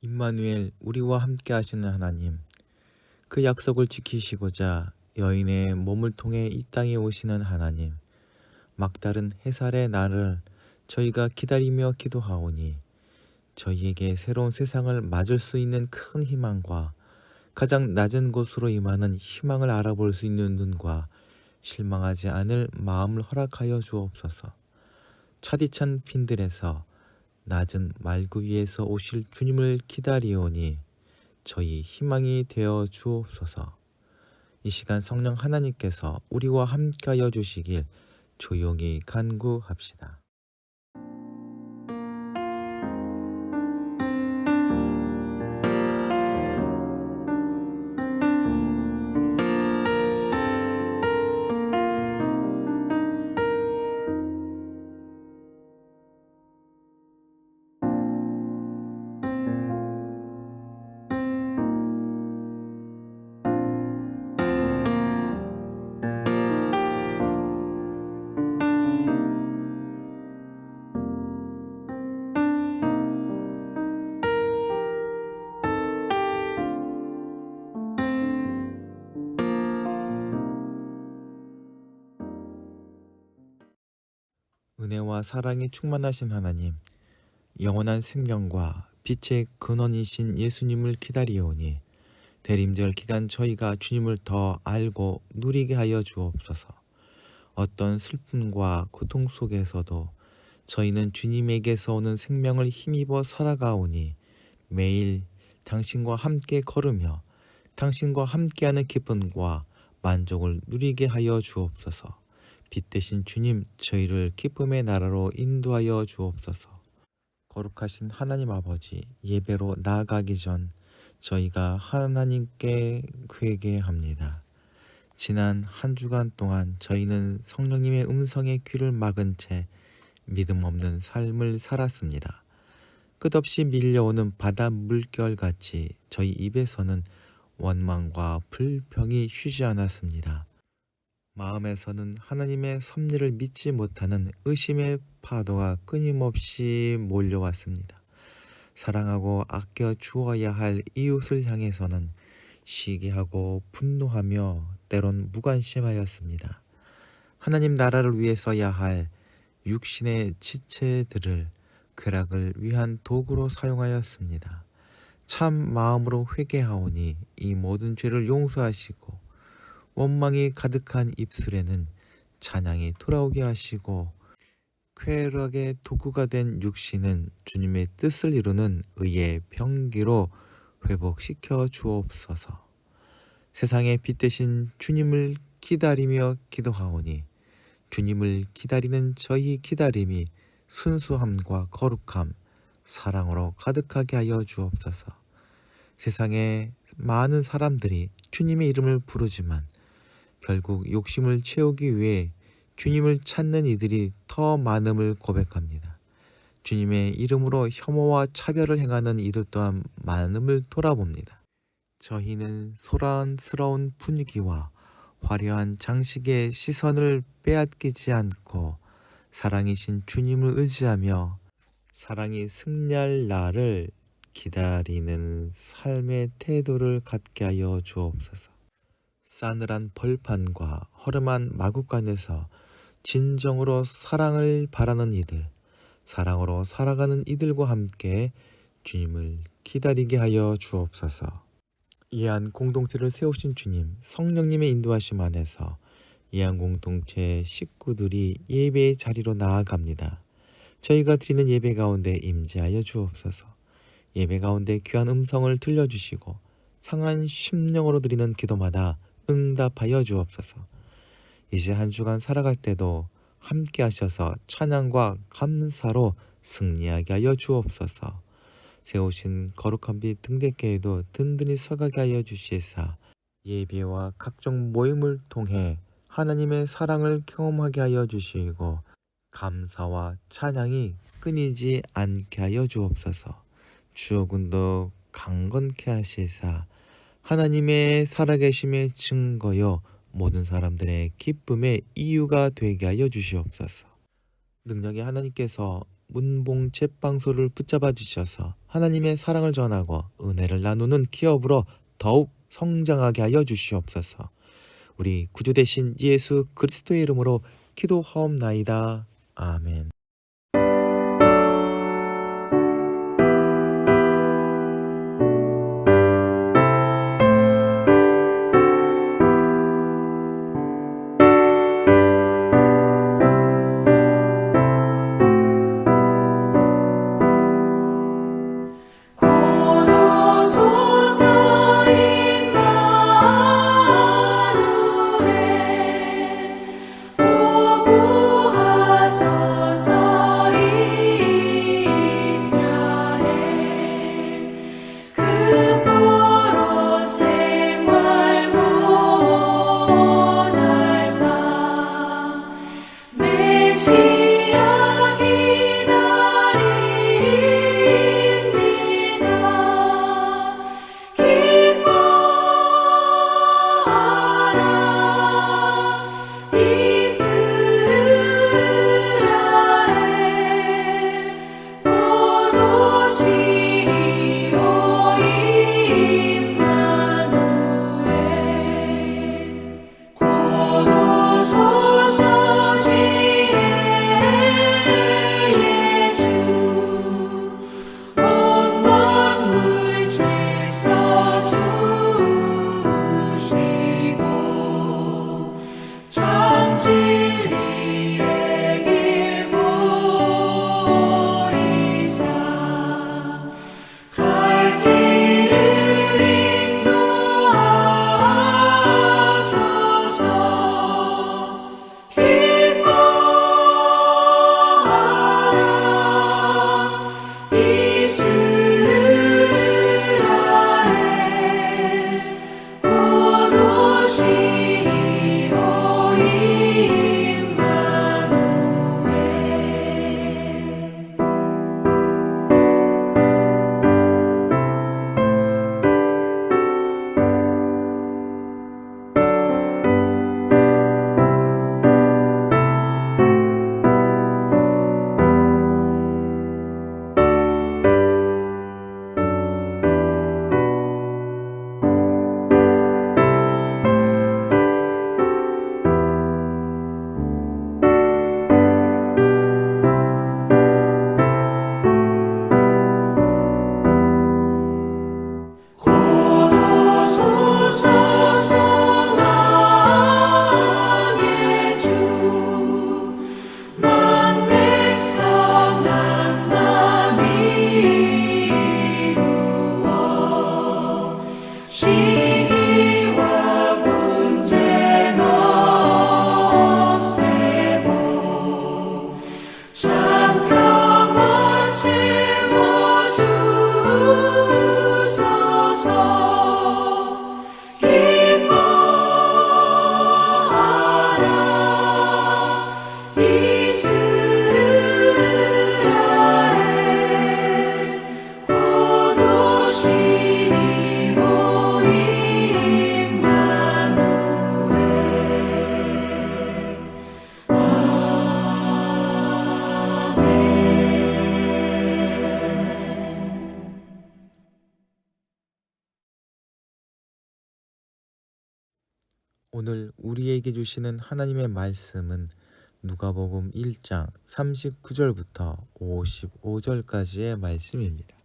임마누엘, 우리와 함께 하시는 하나님, 그 약속을 지키시고자 여인의 몸을 통해 이 땅에 오시는 하나님, 막다른 해살의 날을 저희가 기다리며 기도하오니 저희에게 새로운 세상을 맞을 수 있는 큰 희망과 가장 낮은 곳으로 임하는 희망을 알아볼 수 있는 눈과 실망하지 않을 마음을 허락하여 주옵소서. 차디찬 빈들에서 낮은 말구 위에서 오실 주님을 기다리오니 저희 희망이 되어 주옵소서. 이 시간 성령 하나님께서 우리와 함께하여 주시길 조용히 간구합시다. 은혜와 사랑이 충만하신 하나님, 영원한 생명과 빛의 근원이신 예수님을 기다리오니 대림절 기간 저희가 주님을 더 알고 누리게 하여 주옵소서. 어떤 슬픔과 고통 속에서도 저희는 주님에게서 오는 생명을 힘입어 살아가오니 매일 당신과 함께 걸으며 당신과 함께하는 기쁨과 만족을 누리게 하여 주옵소서. 빛 대신 주님, 저희를 기쁨의 나라로 인도하여 주옵소서. 거룩하신 하나님 아버지, 예배로 나아가기 전 저희가 하나님께 회개합니다. 지난 한 주간 동안 저희는 성령님의 음성의 귀를 막은 채 믿음 없는 삶을 살았습니다. 끝없이 밀려오는 바다 물결같이 저희 입에서는 원망과 불평이 쉬지 않았습니다. 마음에서는 하나님의 섭리를 믿지 못하는 의심의 파도가 끊임없이 몰려왔습니다. 사랑하고 아껴 주어야 할 이웃을 향해서는 시기하고 분노하며 때론 무관심하였습니다. 하나님 나라를 위해 써야 할 육신의 지체들을 쾌락을 위한 도구로 사용하였습니다. 참 마음으로 회개하오니 이 모든 죄를 용서하시고 원망이 가득한 입술에는 찬양이 돌아오게 하시고 쾌락의 도구가 된 육신은 주님의 뜻을 이루는 의의 병기로 회복시켜 주옵소서. 세상의 빛 대신 주님을 기다리며 기도하오니 주님을 기다리는 저희 기다림이 순수함과 거룩함, 사랑으로 가득하게 하여 주옵소서. 세상에 많은 사람들이 주님의 이름을 부르지만 결국 욕심을 채우기 위해 주님을 찾는 이들이 더 많음을 고백합니다. 주님의 이름으로 혐오와 차별을 행하는 이들 또한 많음을 돌아봅니다. 저희는 소란스러운 분위기와 화려한 장식의 시선을 빼앗기지 않고 사랑이신 주님을 의지하며 사랑이 승리할 날을 기다리는 삶의 태도를 갖게 하여 주옵소서. 싸늘한 벌판과 허름한 마구간에서 진정으로 사랑을 바라는 이들, 사랑으로 살아가는 이들과 함께 주님을 기다리게 하여 주옵소서. 이한 공동체를 세우신 주님, 성령님의 인도하심 안에서 이한 공동체 식구들이 예배의 자리로 나아갑니다. 저희가 드리는 예배 가운데 임재하여 주옵소서. 예배 가운데 귀한 음성을 들려주시고 상한 심령으로 드리는 기도마다 응답하여 주옵소서. 이제 한 주간 살아갈 때도 함께 하셔서 찬양과 감사로 승리하게 하여 주옵소서. 세우신 거룩한 빛 등대교회도 든든히 서가게 하여 주시사 예배와 각종 모임을 통해 하나님의 사랑을 경험하게 하여 주시고 감사와 찬양이 끊이지 않게 하여 주옵소서. 주여군도 강건케 하시사 하나님의 살아계심의 증거여 모든 사람들의 기쁨의 이유가 되게 하여 주시옵소서. 능력의 하나님께서 문봉 제빵소를 붙잡아 주셔서 하나님의 사랑을 전하고 은혜를 나누는 기업으로 더욱 성장하게 하여 주시옵소서. 우리 구주 되신 예수 그리스도의 이름으로 기도하옵나이다. 아멘. 오늘 우리에게 주시는 하나님의 말씀은 누가복음 1장 39절부터 55절까지의 말씀입니다.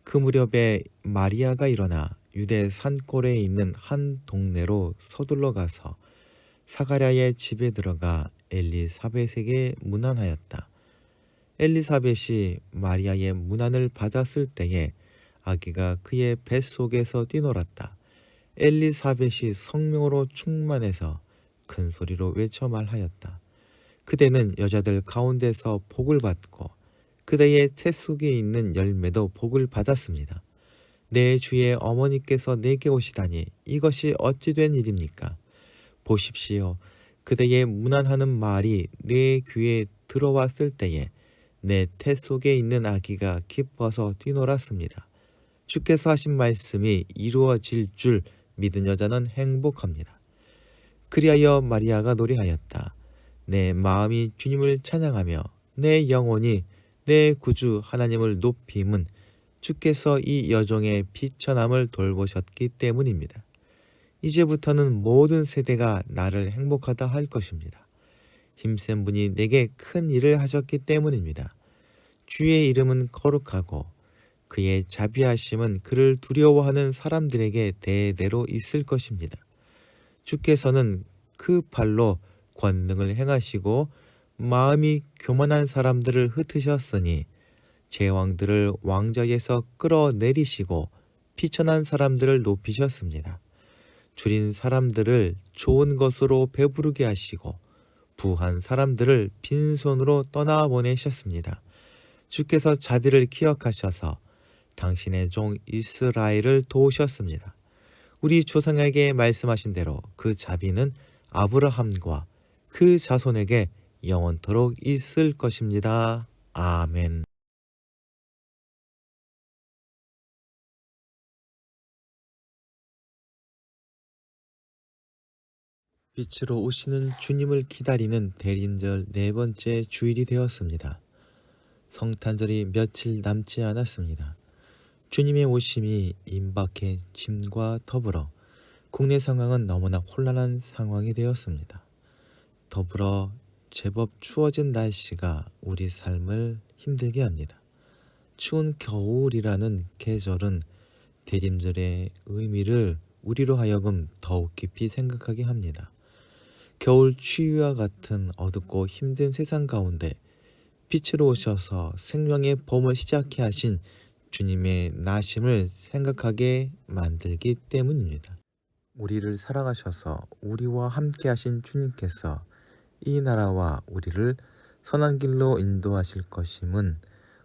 그 무렵에 마리아가 일어나 유대 산골에 있는 한 동네로 서둘러 가서 사가랴의 집에 들어가 엘리사벳에게 문안하였다. 엘리사벳이 마리아의 문안을 받았을 때에 아기가 그의 뱃속에서 뛰놀았다. 엘리사벳이 성령으로 충만해서 큰 소리로 외쳐 말하였다. 그대는 여자들 가운데서 복을 받고 그대의 태 속에 있는 열매도 복을 받았습니다. 내 주의 어머니께서 내게 오시다니 이것이 어찌 된 일입니까? 보십시오. 그대의 문안하는 말이 내 귀에 들어왔을 때에 내 태 속에 있는 아기가 기뻐서 뛰놀았습니다. 주께서 하신 말씀이 이루어질 줄 믿은 여자는 행복합니다. 그리하여 마리아가 노래하였다. 내 마음이 주님을 찬양하며 내 영혼이 내 구주 하나님을 높임은 주께서 이 여종의 비천함을 돌보셨기 때문입니다. 이제부터는 모든 세대가 나를 행복하다 할 것입니다. 힘센 분이 내게 큰 일을 하셨기 때문입니다. 주의 이름은 거룩하고 그의 자비하심은 그를 두려워하는 사람들에게 대대로 있을 것입니다. 주께서는 그 팔로 권능을 행하시고 마음이 교만한 사람들을 흩으셨으니 제왕들을 왕좌에서 끌어내리시고 비천한 사람들을 높이셨습니다. 줄인 사람들을 좋은 것으로 배부르게 하시고 부한 사람들을 빈손으로 떠나보내셨습니다. 주께서 자비를 기억하셔서 당신의 종 이스라엘을 도우셨습니다. 우리 조상에게 말씀하신 대로 그 자비는 아브라함과 그 자손에게 영원토록 있을 것입니다. 아멘. 빛으로 오시는 주님을 기다리는 대림절 네 번째 주일이 되었습니다. 성탄절이 며칠 남지 않았습니다. 주님의 오심이 임박해짐과 더불어 국내 상황은 너무나 혼란한 상황이 되었습니다. 더불어 제법 추워진 날씨가 우리 삶을 힘들게 합니다. 추운 겨울이라는 계절은 대림절의 의미를 우리로 하여금 더욱 깊이 생각하게 합니다. 겨울 추위와 같은 어둡고 힘든 세상 가운데 빛으로 오셔서 생명의 봄을 시작해 하신 주님의 나심을 생각하게 만들기 때문입니다. 우리를 사랑하셔서 우리와 함께 하신 주님께서 이 나라와 우리를 선한 길로 인도하실 것임은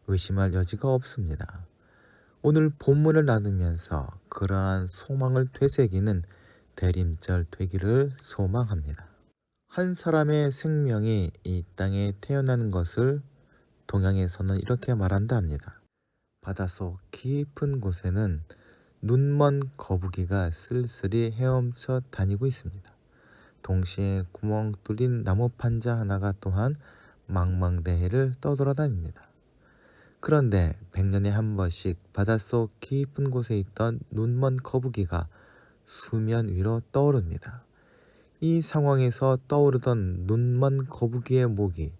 의심할 여지가 없습니다. 오늘 본문을 나누면서 그러한 소망을 되새기는 대림절 되기를 소망합니다. 한 사람의 생명이 이 땅에 태어나는 것을 동양에서는 이렇게 말한다 합니다. 바닷속 깊은 곳에는 눈먼 거북이가 쓸쓸히 헤엄쳐 다니고 있습니다. 동시에 구멍 뚫린 나무 판자 하나가 또한 망망대해를 떠돌아다닙니다. 그런데 100년에 한 번씩 바닷속 깊은 곳에 있던 눈먼 거북이가 수면 위로 떠오릅니다. 이 상황에서 떠오르던 눈먼 거북이의 목이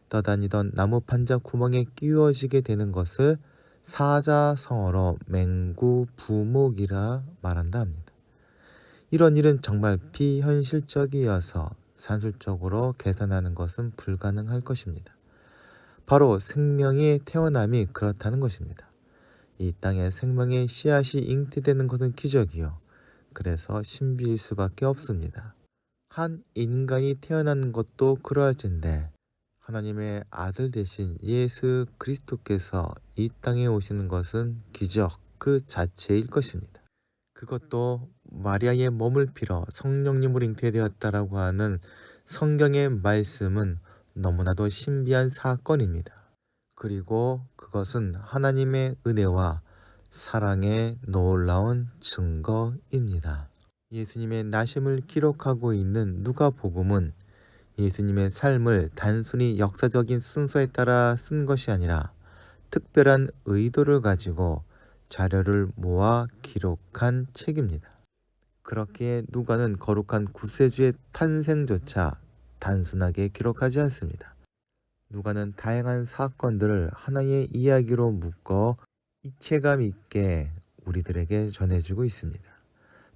떠다니던 나무 판자 구멍에 끼워지게 되는 것을 사자성어로 맹구부목이라 말한다 합니다. 이런 일은 정말 비현실적이어서 산술적으로 계산하는 것은 불가능할 것입니다. 바로 생명의 태어남이 그렇다는 것입니다. 이 땅에 생명의 씨앗이 잉태되는 것은 기적이요. 그래서 신비일 수밖에 없습니다. 한 인간이 태어나는 것도 그러할진데 하나님의 아들 되신 예수 그리스도께서 이 땅에 오시는 것은 기적 그 자체일 것입니다. 그것도 마리아의 몸을 빌어 성령님으로 잉태되었다라고 하는 성경의 말씀은 너무나도 신비한 사건입니다. 그리고 그것은 하나님의 은혜와 사랑의 놀라운 증거입니다. 예수님의 나심을 기록하고 있는 누가복음은 예수님의 삶을 단순히 역사적인 순서에 따라 쓴 것이 아니라 특별한 의도를 가지고 자료를 모아 기록한 책입니다. 그렇기에 누가는 거룩한 구세주의 탄생조차 단순하게 기록하지 않습니다. 누가는 다양한 사건들을 하나의 이야기로 묶어 입체감 있게 우리들에게 전해주고 있습니다.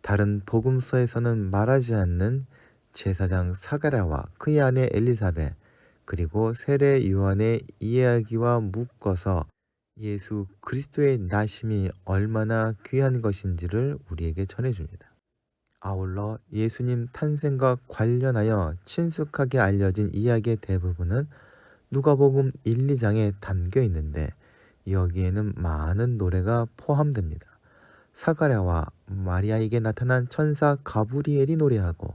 다른 복음서에서는 말하지 않는 제사장 사가랴와 그의 아내 엘리사벳 그리고 세례 요한의 이야기와 묶어서 예수 그리스도의 나심이 얼마나 귀한 것인지를 우리에게 전해줍니다. 아울러 예수님 탄생과 관련하여 친숙하게 알려진 이야기의 대부분은 누가복음 1, 2장에 담겨 있는데 여기에는 많은 노래가 포함됩니다. 사가랴와 마리아에게 나타난 천사 가브리엘이 노래하고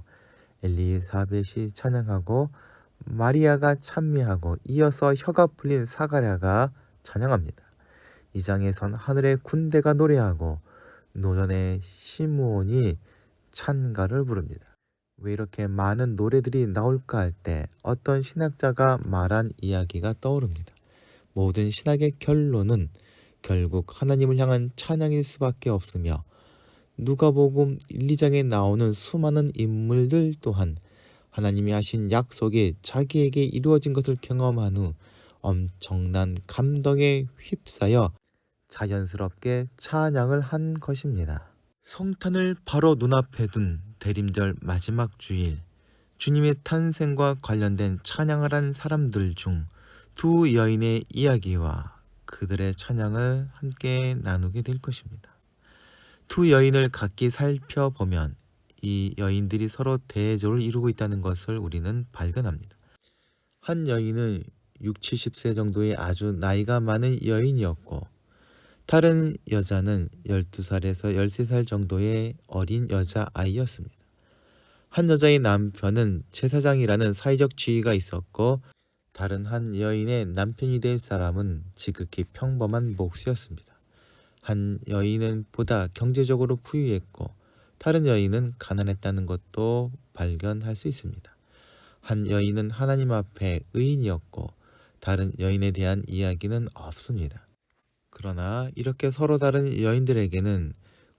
엘리사벳이 찬양하고 마리아가 찬미하고 이어서 혀가 풀린 사가랴가 찬양합니다. 이 장에선 하늘의 군대가 노래하고 노전의 시므온이 찬가를 부릅니다. 왜 이렇게 많은 노래들이 나올까 할 때 어떤 신학자가 말한 이야기가 떠오릅니다. 모든 신학의 결론은 결국 하나님을 향한 찬양일 수밖에 없으며 누가복음 1, 2장에 나오는 수많은 인물들 또한 하나님이 하신 약속이 자기에게 이루어진 것을 경험한 후 엄청난 감동에 휩싸여 자연스럽게 찬양을 한 것입니다. 성탄을 바로 눈앞에 둔 대림절 마지막 주일, 주님의 탄생과 관련된 찬양을 한 사람들 중 두 여인의 이야기와 그들의 찬양을 함께 나누게 될 것입니다. 두 여인을 각기 살펴보면 이 여인들이 서로 대조를 이루고 있다는 것을 우리는 발견합니다. 한 여인은 6, 70세 정도의 아주 나이가 많은 여인이었고 다른 여자는 12살에서 13살 정도의 어린 여자아이였습니다. 한 여자의 남편은 제사장이라는 사회적 지위가 있었고 다른 한 여인의 남편이 될 사람은 지극히 평범한 목수였습니다. 한 여인은 보다 경제적으로 부유했고 다른 여인은 가난했다는 것도 발견할 수 있습니다. 한 여인은 하나님 앞에 의인이었고 다른 여인에 대한 이야기는 없습니다. 그러나 이렇게 서로 다른 여인들에게는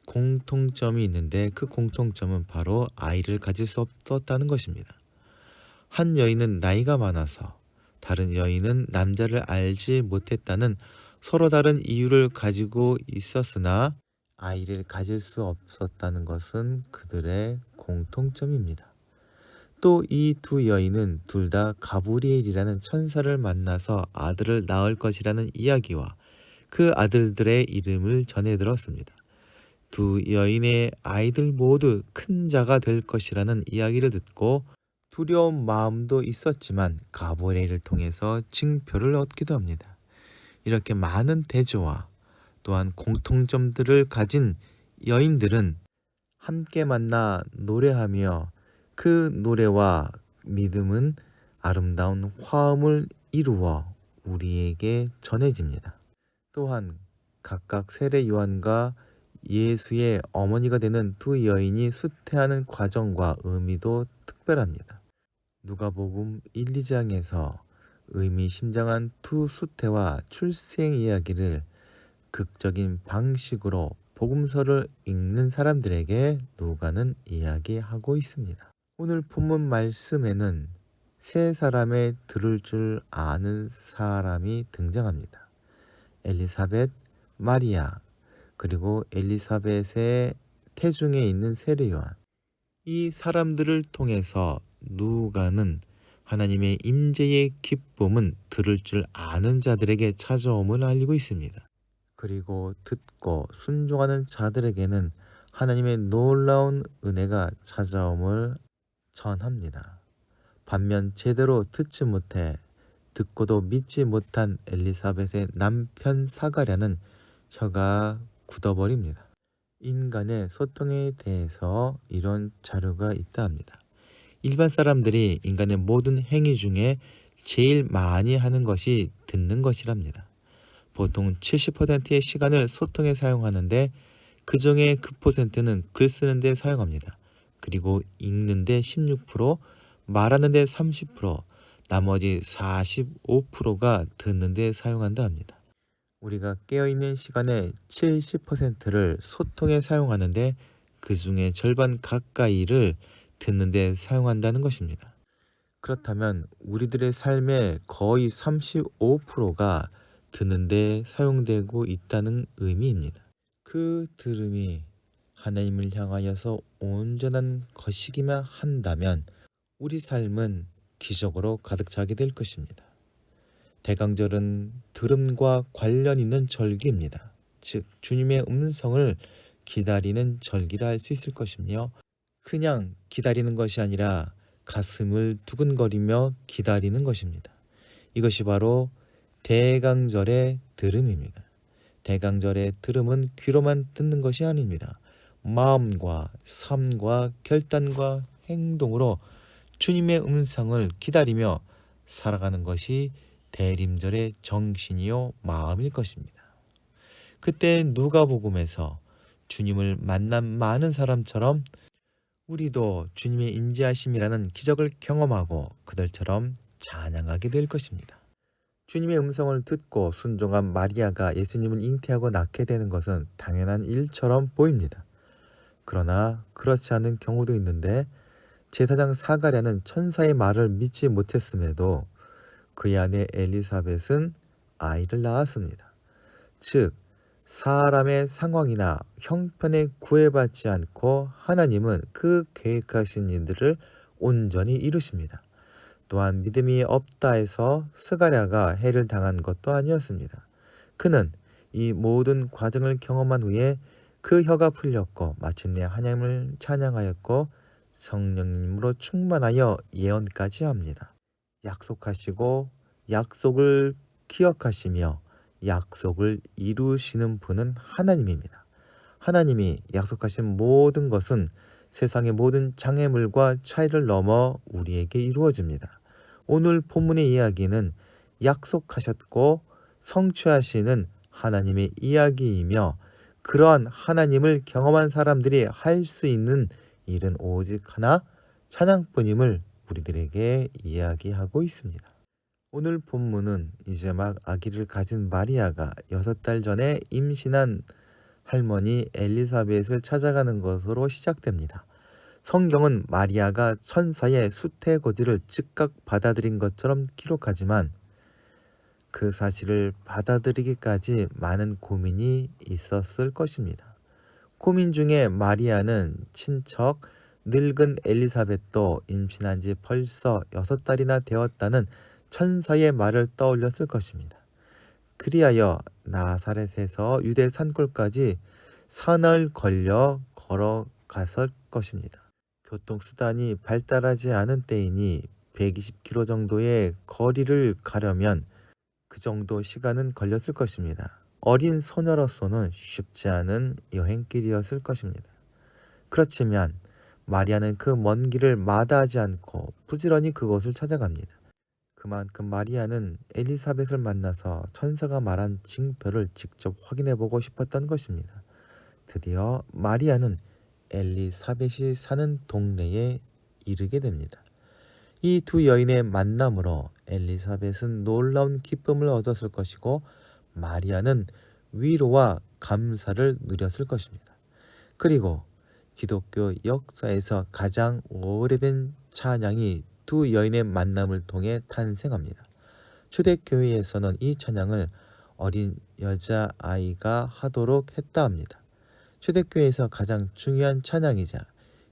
공통점이 있는데 그 공통점은 바로 아이를 가질 수 없었다는 것입니다. 한 여인은 나이가 많아서 다른 여인은 남자를 알지 못했다는 서로 다른 이유를 가지고 있었으나 아이를 가질 수 없었다는 것은 그들의 공통점입니다. 또 이 두 여인은 둘 다 가브리엘이라는 천사를 만나서 아들을 낳을 것이라는 이야기와 그 아들들의 이름을 전해 들었습니다. 두 여인의 아이들 모두 큰 자가 될 것이라는 이야기를 듣고 두려운 마음도 있었지만 가브리엘을 통해서 징표를 얻기도 합니다. 이렇게 많은 대조와 또한 공통점들을 가진 여인들은 함께 만나 노래하며 그 노래와 믿음은 아름다운 화음을 이루어 우리에게 전해집니다. 또한 각각 세례 요한과 예수의 어머니가 되는 두 여인이 수태하는 과정과 의미도 특별합니다. 누가복음 1, 2장에서 의미심장한 두 수태와 출생 이야기를 극적인 방식으로 복음서를 읽는 사람들에게 누가는 이야기하고 있습니다. 오늘 본문 말씀에는 세 사람의 들을 줄 아는 사람이 등장합니다. 엘리사벳, 마리아, 그리고 엘리사벳의 태중에 있는 세례 요한. 이 사람들을 통해서 누가는 하나님의 임재의 기쁨은 들을 줄 아는 자들에게 찾아옴을 알리고 있습니다. 그리고 듣고 순종하는 자들에게는 하나님의 놀라운 은혜가 찾아옴을 전합니다. 반면 제대로 듣지 못해 듣고도 믿지 못한 엘리사벳의 남편 사가랴는 혀가 굳어버립니다. 인간의 소통에 대해서 이런 자료가 있다 합니다. 일반 사람들이 인간의 모든 행위 중에 제일 많이 하는 것이 듣는 것이랍니다. 보통 70%의 시간을 소통에 사용하는데 그중에 그 퍼센트는 글 쓰는 데 사용합니다. 그리고 읽는 데 16%, 말하는 데 30%, 나머지 45%가 듣는 데 사용한다 합니다. 우리가 깨어있는 시간의 70%를 소통에 사용하는데 그 중에 절반 가까이를 듣는 데 사용한다는 것입니다. 그렇다면 우리들의 삶의 거의 35%가 듣는 데 사용되고 있다는 의미입니다. 그 들음이 하나님을 향하여서 온전한 것이기만 한다면 우리 삶은 기적으로 가득 차게 될 것입니다. 대강절은 들음과 관련 있는 절기입니다. 즉 주님의 음성을 기다리는 절기라 할 수 있을 것이며 그냥 기다리는 것이 아니라 가슴을 두근거리며 기다리는 것입니다. 이것이 바로 대강절의 들음입니다. 대강절의 들음은 귀로만 듣는 것이 아닙니다. 마음과 삶과 결단과 행동으로 주님의 음성을 기다리며 살아가는 것이 대림절의 정신이요 마음일 것입니다. 그때 누가복음에서 주님을 만난 많은 사람처럼 우리도 주님의 임재하심이라는 기적을 경험하고 그들처럼 찬양하게 될 것입니다. 주님의 음성을 듣고 순종한 마리아가 예수님을 잉태하고 낳게 되는 것은 당연한 일처럼 보입니다. 그러나 그렇지 않은 경우도 있는데 제사장 사가랴는 천사의 말을 믿지 못했음에도 그의 아내 엘리사벳은 아이를 낳았습니다. 즉 사람의 상황이나 형편에 구애받지 않고 하나님은 그 계획하신 일들을 온전히 이루십니다. 또한 믿음이 없다 해서 스가랴가 해를 당한 것도 아니었습니다. 그는 이 모든 과정을 경험한 후에 그 혀가 풀렸고 마침내 하나님을 찬양하였고 성령님으로 충만하여 예언까지 합니다. 약속하시고 약속을 기억하시며 약속을 이루시는 분은 하나님입니다. 하나님이 약속하신 모든 것은 세상의 모든 장애물과 차이를 넘어 우리에게 이루어집니다. 오늘 본문의 이야기는 약속하셨고 성취하시는 하나님의 이야기이며 그러한 하나님을 경험한 사람들이 할 수 있는 일은 오직 하나 찬양뿐임을 우리들에게 이야기하고 있습니다. 오늘 본문은 이제 막 아기를 가진 마리아가 6달 전에 임신한 할머니 엘리사벳을 찾아가는 것으로 시작됩니다. 성경은 마리아가 천사의 수태고지를 즉각 받아들인 것처럼 기록하지만 그 사실을 받아들이기까지 많은 고민이 있었을 것입니다. 고민 중에 마리아는 친척 늙은 엘리사벳도 임신한 지 벌써 6달이나 되었다는 천사의 말을 떠올렸을 것입니다. 그리하여 나사렛에서 유대 산골까지 산을 걸려 걸어갔을 것입니다. 교통수단이 발달하지 않은 때이니 120km 정도의 거리를 가려면 그 정도 시간은 걸렸을 것입니다. 어린 소녀로서는 쉽지 않은 여행길이었을 것입니다. 그렇지만 마리아는 그 먼 길을 마다하지 않고 부지런히 그곳을 찾아갑니다. 그만큼 마리아는 엘리사벳을 만나서 천사가 말한 징표를 직접 확인해보고 싶었던 것입니다. 드디어 마리아는 엘리사벳이 사는 동네에 이르게 됩니다. 이 두 여인의 만남으로 엘리사벳은 놀라운 기쁨을 얻었을 것이고 마리아는 위로와 감사를 누렸을 것입니다. 그리고 기독교 역사에서 가장 오래된 찬양이 두 여인의 만남을 통해 탄생합니다. 초대교회에서는 이 찬양을 어린 여자아이가 하도록 했다 합니다. 초대교회에서 가장 중요한 찬양이자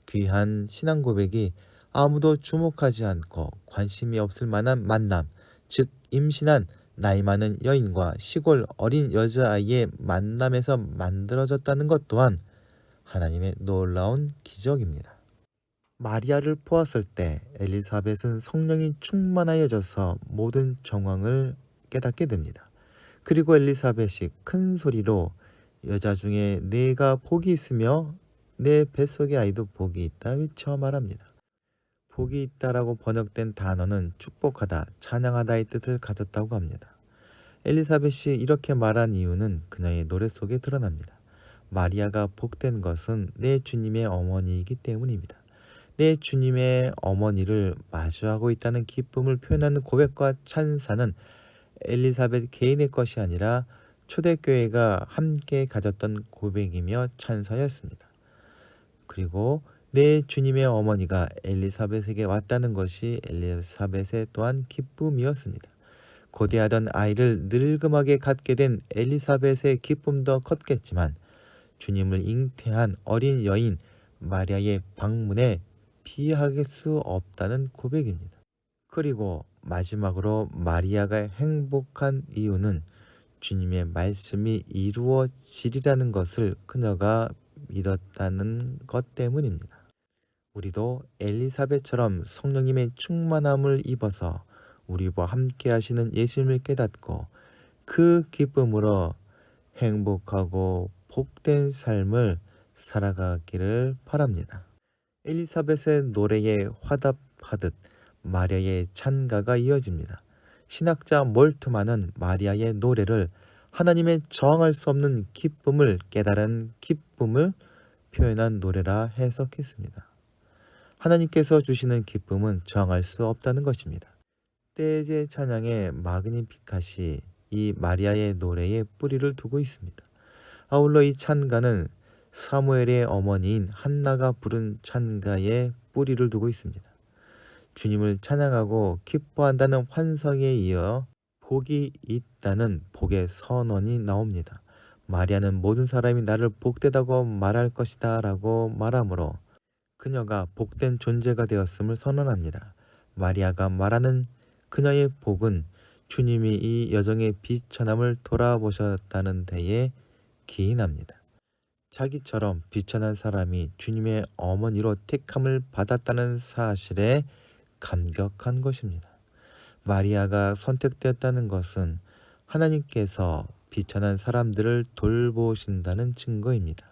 귀한 신앙 고백이 아무도 주목하지 않고 관심이 없을 만한 만남, 즉 임신한 나이 많은 여인과 시골 어린 여자아이의 만남에서 만들어졌다는 것 또한 하나님의 놀라운 기적입니다. 마리아를 보았을 때 엘리사벳은 성령이 충만하여져서 모든 정황을 깨닫게 됩니다. 그리고 엘리사벳이 큰 소리로 여자 중에 내가 복이 있으며 내 뱃속의 아이도 복이 있다 외쳐 말합니다. 복이 있다라고 번역된 단어는 축복하다, 찬양하다의 뜻을 가졌다고 합니다. 엘리사벳이 이렇게 말한 이유는 그녀의 노래 속에 드러납니다. 마리아가 복된 것은 내 주님의 어머니이기 때문입니다. 내 주님의 어머니를 마주하고 있다는 기쁨을 표현하는 고백과 찬사는 엘리사벳 개인의 것이 아니라 초대교회가 함께 가졌던 고백이며 찬사였습니다. 그리고 내 주님의 어머니가 엘리사벳에게 왔다는 것이 엘리사벳의 또한 기쁨이었습니다. 고대하던 아이를 늙음하게 갖게 된 엘리사벳의 기쁨도 컸겠지만 주님을 잉태한 어린 여인 마리아의 방문에 피할 수 없다는 고백입니다. 그리고 마지막으로 마리아가 행복한 이유는 주님의 말씀이 이루어지리라는 것을 그녀가 믿었다는 것 때문입니다. 우리도 엘리사벳처럼 성령님의 충만함을 입어서 우리와 함께 하시는 예수님을 깨닫고 그 기쁨으로 행복하고 복된 삶을 살아가기를 바랍니다. 엘리사벳의 노래에 화답하듯 마리아의 찬가가 이어집니다. 신학자 몰트만은 마리아의 노래를 하나님의 저항할 수 없는 기쁨을 깨달은 기쁨을 표현한 노래라 해석했습니다. 하나님께서 주시는 기쁨은 저항할 수 없다는 것입니다. 복대제 찬양의 마그니피캇이 이 마리아의 노래에 뿌리를 두고 있습니다. 아울러 이 찬가는 사무엘의 어머니인 한나가 부른 찬가에 뿌리를 두고 있습니다. 주님을 찬양하고 기뻐한다는 환성에 이어 복이 있다는 복의 선언이 나옵니다. 마리아는 모든 사람이 나를 복되다고 말할 것이다 라고 말하므로 그녀가 복된 존재가 되었음을 선언합니다. 마리아가 말하는 그녀의 복은 주님이 이 여정의 비천함을 돌아보셨다는 데에 기인합니다. 자기처럼 비천한 사람이 주님의 어머니로 택함을 받았다는 사실에 감격한 것입니다. 마리아가 선택되었다는 것은 하나님께서 비천한 사람들을 돌보신다는 증거입니다.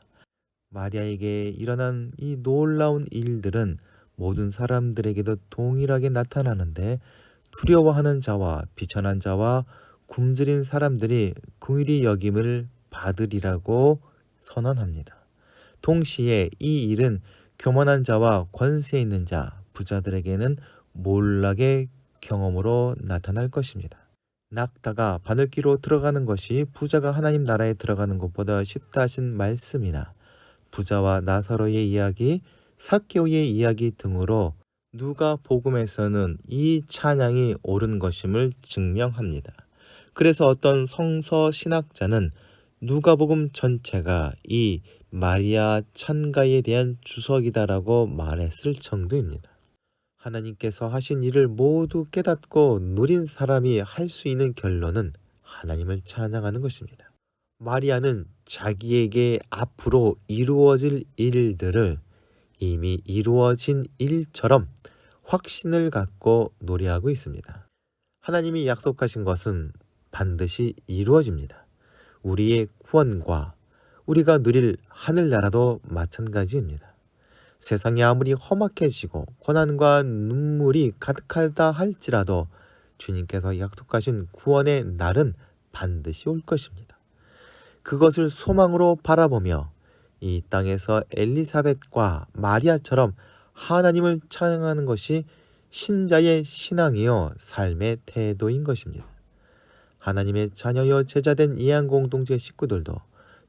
마리아에게 일어난 이 놀라운 일들은 모든 사람들에게도 동일하게 나타나는데 두려워하는 자와 비천한 자와 굶주린 사람들이 긍휼히 여김을 받으리라고 선언합니다. 동시에 이 일은 교만한 자와 권세 있는 자, 부자들에게는 몰락의 경험으로 나타날 것입니다. 낙타가 바늘귀로 들어가는 것이 부자가 하나님 나라에 들어가는 것보다 쉽다 하신 말씀이나 부자와 나사로의 이야기, 삭개오의 이야기 등으로 누가 복음에서는 이 찬양이 옳은 것임을 증명합니다. 그래서 어떤 성서 신학자는 누가복음 전체가 이 마리아 찬가에 대한 주석이다라고 말했을 정도입니다. 하나님께서 하신 일을 모두 깨닫고 누린 사람이 할 수 있는 결론은 하나님을 찬양하는 것입니다. 마리아는 자기에게 앞으로 이루어질 일들을 이미 이루어진 일처럼 확신을 갖고 노래하고 있습니다. 하나님이 약속하신 것은 반드시 이루어집니다. 우리의 구원과 우리가 누릴 하늘나라도 마찬가지입니다. 세상이 아무리 험악해지고 고난과 눈물이 가득하다 할지라도 주님께서 약속하신 구원의 날은 반드시 올 것입니다. 그것을 소망으로 바라보며 이 땅에서 엘리사벳과 마리아처럼 하나님을 찬양하는 것이 신자의 신앙이요 삶의 태도인 것입니다. 하나님의 자녀여 제자된 이안공동체 식구들도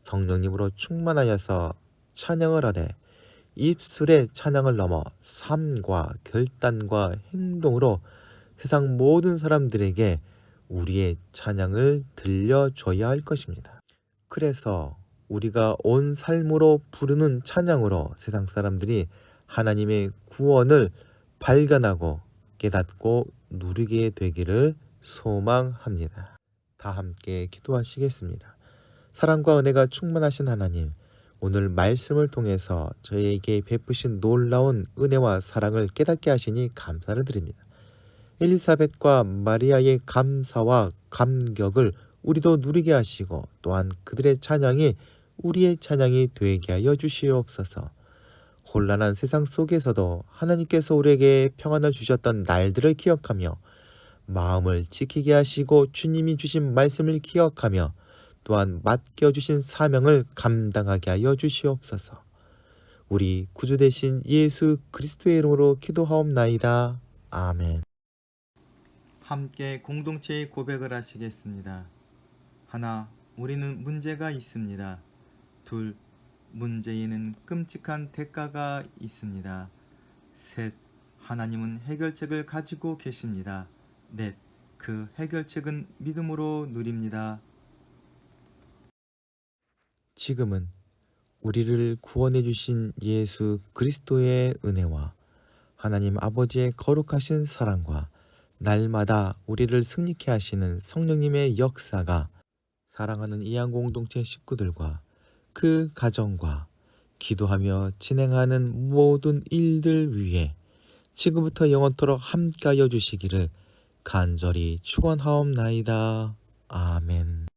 성령님으로 충만하여서 찬양을 하되 입술의 찬양을 넘어 삶과 결단과 행동으로 세상 모든 사람들에게 우리의 찬양을 들려줘야 할 것입니다. 그래서 우리가 온 삶으로 부르는 찬양으로 세상 사람들이 하나님의 구원을 발견하고 깨닫고 누리게 되기를 소망합니다. 다 함께 기도하시겠습니다. 사랑과 은혜가 충만하신 하나님, 오늘 말씀을 통해서 저희에게 베푸신 놀라운 은혜와 사랑을 깨닫게 하시니 감사를 드립니다. 엘리사벳과 마리아의 감사와 감격을 우리도 누리게 하시고 또한 그들의 찬양이 우리의 찬양이 되게 하여 주시옵소서. 혼란한 세상 속에서도 하나님께서 우리에게 평안을 주셨던 날들을 기억하며 마음을 지키게 하시고 주님이 주신 말씀을 기억하며 또한 맡겨주신 사명을 감당하게 하여 주시옵소서. 우리 구주 되신 예수 그리스도의 이름으로 기도하옵나이다. 아멘. 함께 공동체의 고백을 하시겠습니다. 하나, 우리는 문제가 있습니다. 둘, 문제에는 끔찍한 대가가 있습니다. 셋, 하나님은 해결책을 가지고 계십니다. 넷, 그 해결책은 믿음으로 누립니다. 지금은 우리를 구원해 주신 예수 그리스도의 은혜와 하나님 아버지의 거룩하신 사랑과 날마다 우리를 승리케 하시는 성령님의 역사가 사랑하는 이안공동체 식구들과 그 가정과 기도하며 진행하는 모든 일들 위해 지금부터 영원토록 함께하여 주시기를 간절히 축원하옵나이다. 아멘.